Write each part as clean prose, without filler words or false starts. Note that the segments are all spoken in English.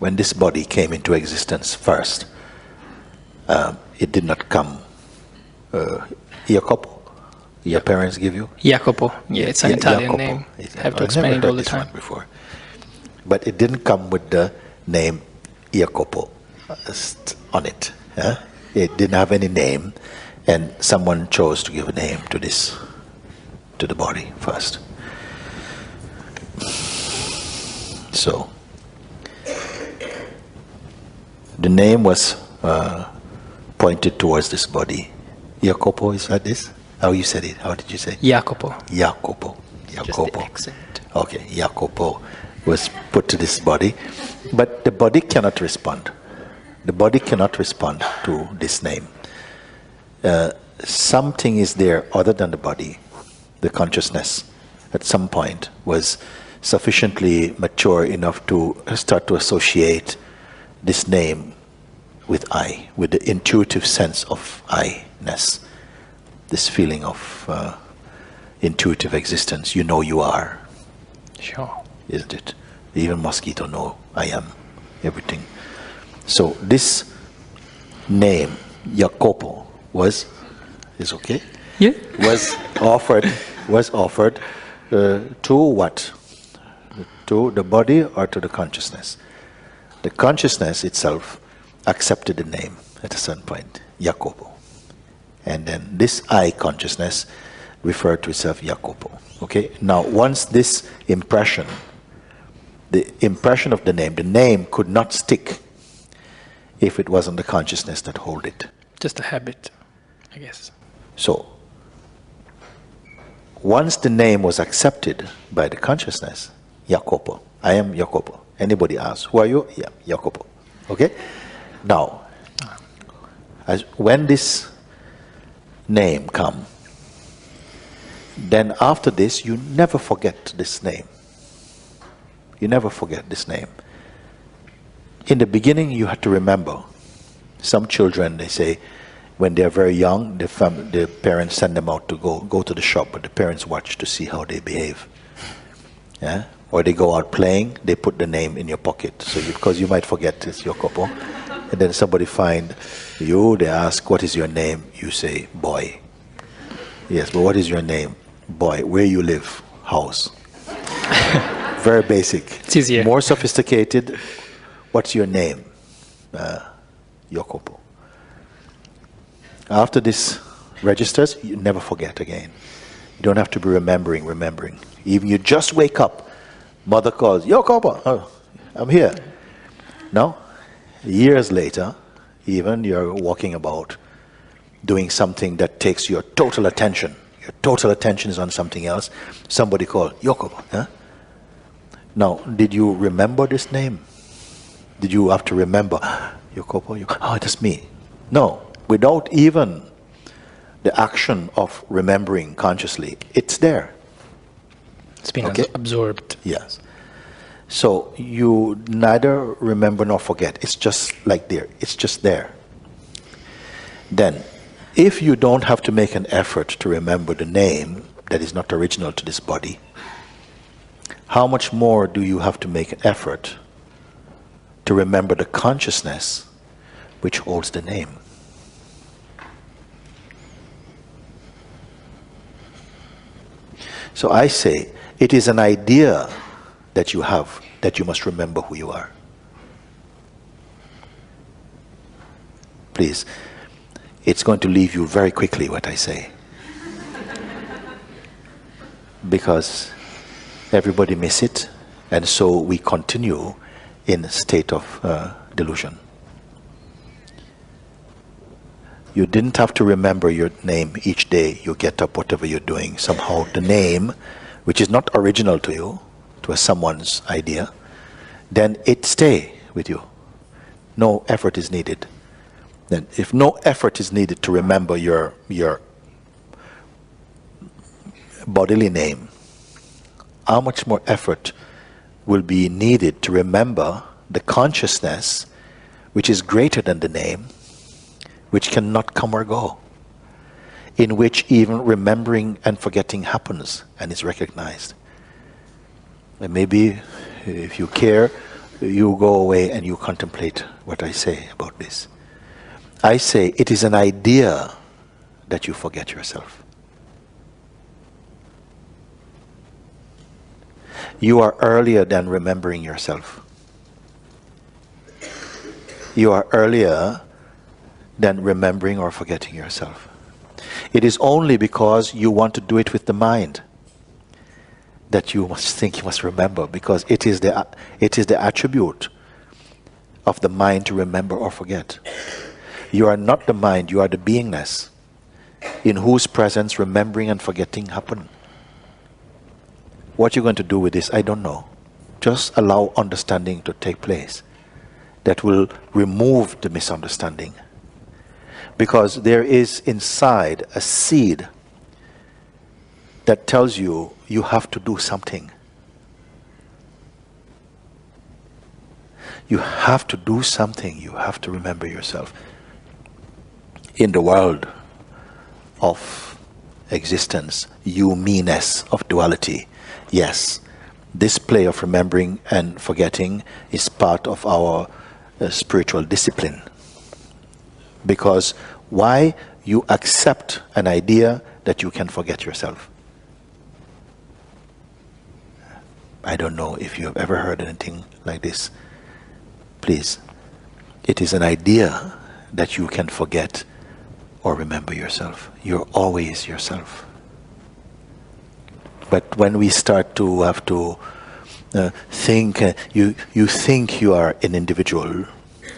when this body came into existence first, it did not come. Jacopo, your parents give you? Jacopo, yeah, it's an Italian name. I have to explain it all the time. Before. But it didn't come with the name Jacopo on it. It didn't have any name, and someone chose to give a name to this, to the body first. So the name was pointed towards this body. Jacopo, is that this? How you said it? How did you say it? Jacopo. Jacopo. Just the accent. Okay, Jacopo was put to this body, but the body cannot respond. The body cannot respond to this name. Something is there other than the body. The consciousness at some point was sufficiently mature enough to start to associate this name with I, with the intuitive sense of I-ness, this feeling of intuitive existence. You know you are. Sure. Isn't it? Even mosquito know I am everything. So this name, Jacopo, is okay? Yeah. Was offered to what? To the body or to the consciousness? The consciousness itself accepted the name at a certain point, Jacopo. And then this I consciousness referred to itself Jacopo. Okay? Now once this impression, the impression of the name could not stick if it wasn't the consciousness that hold it. Just a habit, I guess. So, once the name was accepted by the consciousness, Jacopo, I am Jacopo. Anybody asks, who are you? Yeah, Jacopo. Okay? Now, when this name comes, then after this, you never forget this name. You never forget this name. In the beginning, you had to remember. Some children, they say, when they're very young, the parents send them out to go to the shop, but the parents watch to see how they behave. Yeah? Or they go out playing, they put the name in your pocket, so because you might forget it's Jacopo. And then somebody find you, they ask, what is your name? You say, boy. Yes, but what is your name? Boy. Where you live? House. Very basic. It's easier. More sophisticated, what's your name? Jacopo. After this registers, you never forget again. You don't have to be remembering. Even you just wake up, mother calls, Jacopo, oh, I'm here. No? Years later, even you're walking about, doing something that takes your total attention. Your total attention is on something else. Somebody called, Jacopo. Huh? Now, did you remember this name? Did you have to remember, Jacopo? Oh, that's me. No. Without even the action of remembering consciously, it's there. It's been absorbed. Yes. So you neither remember nor forget. It's just like there. It's just there. Then, if you don't have to make an effort to remember the name that is not original to this body, how much more do you have to make an effort to remember the consciousness which holds the name? So I say, it is an idea that you have, that you must remember who you are. Please, it's going to leave you very quickly what I say. Because everybody miss it, and so we continue in a state of delusion. You didn't have to remember your name each day you get up, whatever you're doing. Somehow the name, which is not original to you, to someone's idea, then it stay with you. No effort is needed. Then if no effort is needed to remember your bodily name, how much more effort will be needed to remember the consciousness which is greater than the name, which cannot come or go, in which even remembering and forgetting happens and is recognized. And maybe, if you care, you go away and you contemplate what I say about this. I say it is an idea that you forget yourself. You are earlier than remembering yourself. You are earlier than remembering or forgetting yourself. It is only because you want to do it with the mind that you must think, you must remember, because it is the attribute of the mind to remember or forget. You are not the mind, you are the beingness in whose presence remembering and forgetting happen. What you're going to do with this, I don't know. Just allow understanding to take place that will remove the misunderstanding. Because there is inside a seed that tells you you have to do something. You have to do something. You have to remember yourself. In the world of existence, you meanness of duality, yes, this play of remembering and forgetting is part of our spiritual discipline. Because why? You accept an idea that you can forget yourself. I don't know if you have ever heard anything like this. Please, it is an idea that you can forget or remember yourself. You're always yourself. But when we start to have to think, you think you are an individual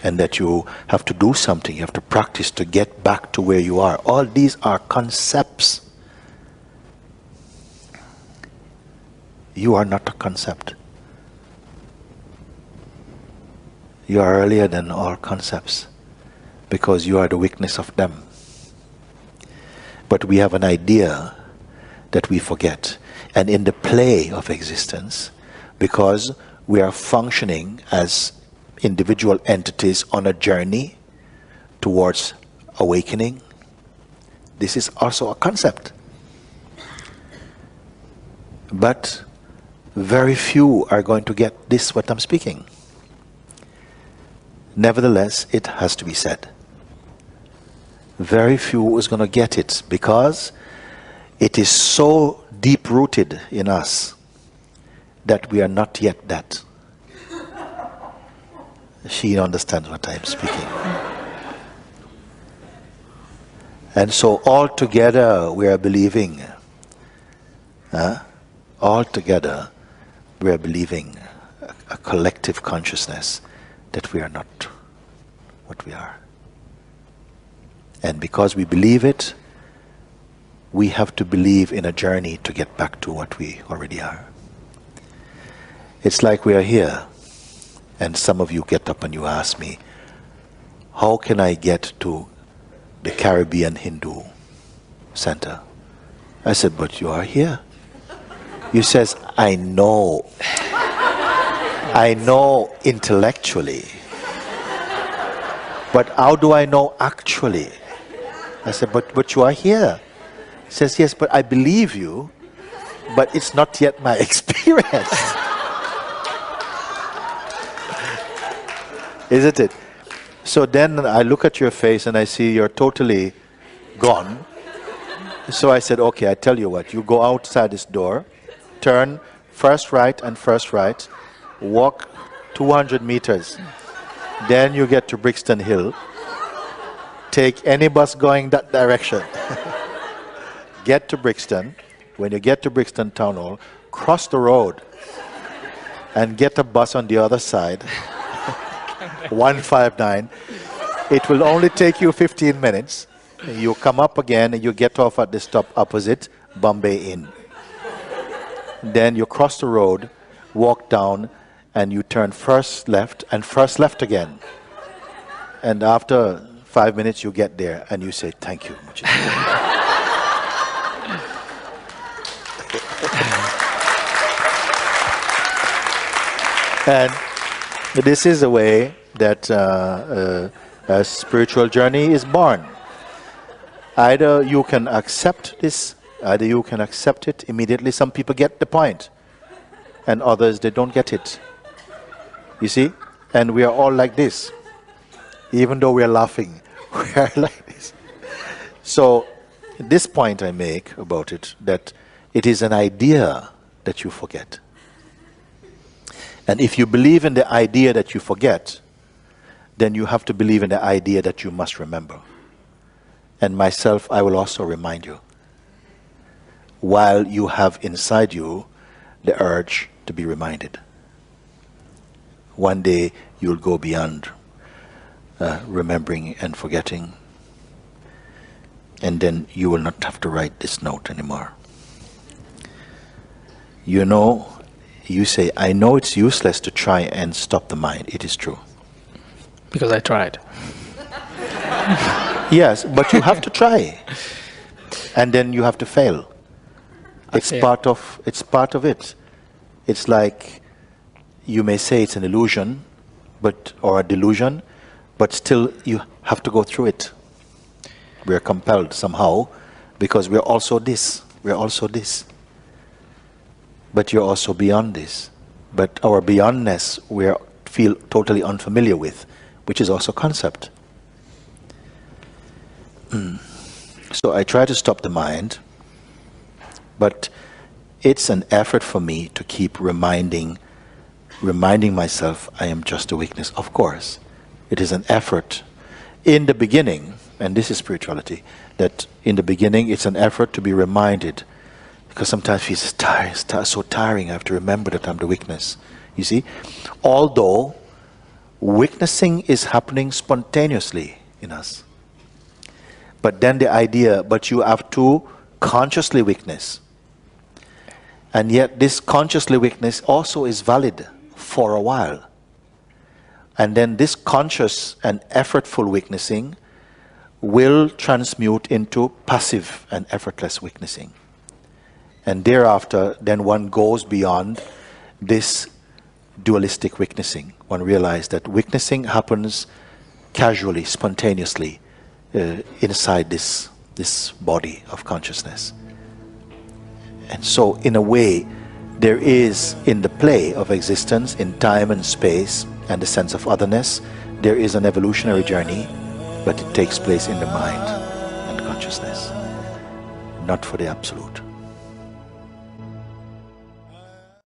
and that you have to do something, you have to practice to get back to where you are. All these are concepts. You are not a concept. You are earlier than all concepts because you are the weakness of them. But we have an idea that we forget. And in the play of existence, because we are functioning as individual entities on a journey towards awakening, this is also a concept. But very few are going to get this, what I'm speaking. Nevertheless, it has to be said. Very few is going to get it because it is so deep-rooted in us that we are not yet that. She understands what I am speaking. And so all together we are believing. All together we are believing a collective consciousness that we are not what we are. And because we believe it, we have to believe in a journey to get back to what we already are. It's like we are here, and some of you get up and you ask me, how can I get to the Caribbean Hindu Center? I said, but you are here. You says, I know. I know intellectually. But how do I know actually? I said, but you are here. He says, yes, but I believe you, but it's not yet my experience. Isn't it? So then I look at your face and I see you're totally gone. So I said, okay, I tell you what, you go outside this door, turn first right and first right, walk 200 meters. Then you get to Brixton Hill. Take any bus going that direction. Get to Brixton. When you get to Brixton Town Hall, cross the road and get a bus on the other side. 159. It will only take you 15 minutes. You come up again and you get off at the stop opposite Bombay Inn. Then you cross the road, walk down, and you turn first left and first left again. And after 5 minutes you get there and you say, thank you. And this is the way that a spiritual journey is born. Either you can accept this, either you can accept it immediately. Some people get the point, and others, they don't get it. You see? And we are all like this. Even though we are laughing, we are like this. So, this point I make about it, that it is an idea that you forget. And if you believe in the idea that you forget, then you have to believe in the idea that you must remember. And myself, I will also remind you. While you have inside you the urge to be reminded. One day you'll go beyond remembering and forgetting. And then you will not have to write this note anymore. You know, you say, I know it's useless to try and stop the mind. It is true. Because I tried. Yes, but you have to try. And then you have to fail. It's part of it. It's like you may say it's an illusion, or a delusion, but still you have to go through it. We are compelled somehow, because we are also this. We are also this. But you're also beyond this. But our beyondness we feel totally unfamiliar with, which is also concept. So I try to stop the mind, but it's an effort for me to keep reminding myself I am just a weakness. Of course, it is an effort. In the beginning, and this is spirituality, that in the beginning it's an effort to be reminded, because sometimes it's tired, so tiring, I have to remember that I'm the weakness. You see? Although witnessing is happening spontaneously in us. But then the idea, but you have to consciously witness. And yet this consciously witness also is valid for a while. And then this conscious and effortful witnessing will transmute into passive and effortless witnessing. And thereafter, then one goes beyond this dualistic witnessing. One realizes that witnessing happens casually, spontaneously, inside this body of consciousness. And so, in a way, there is, in the play of existence, in time and space, and the sense of otherness, there is an evolutionary journey, but it takes place in the mind and consciousness, not for the Absolute.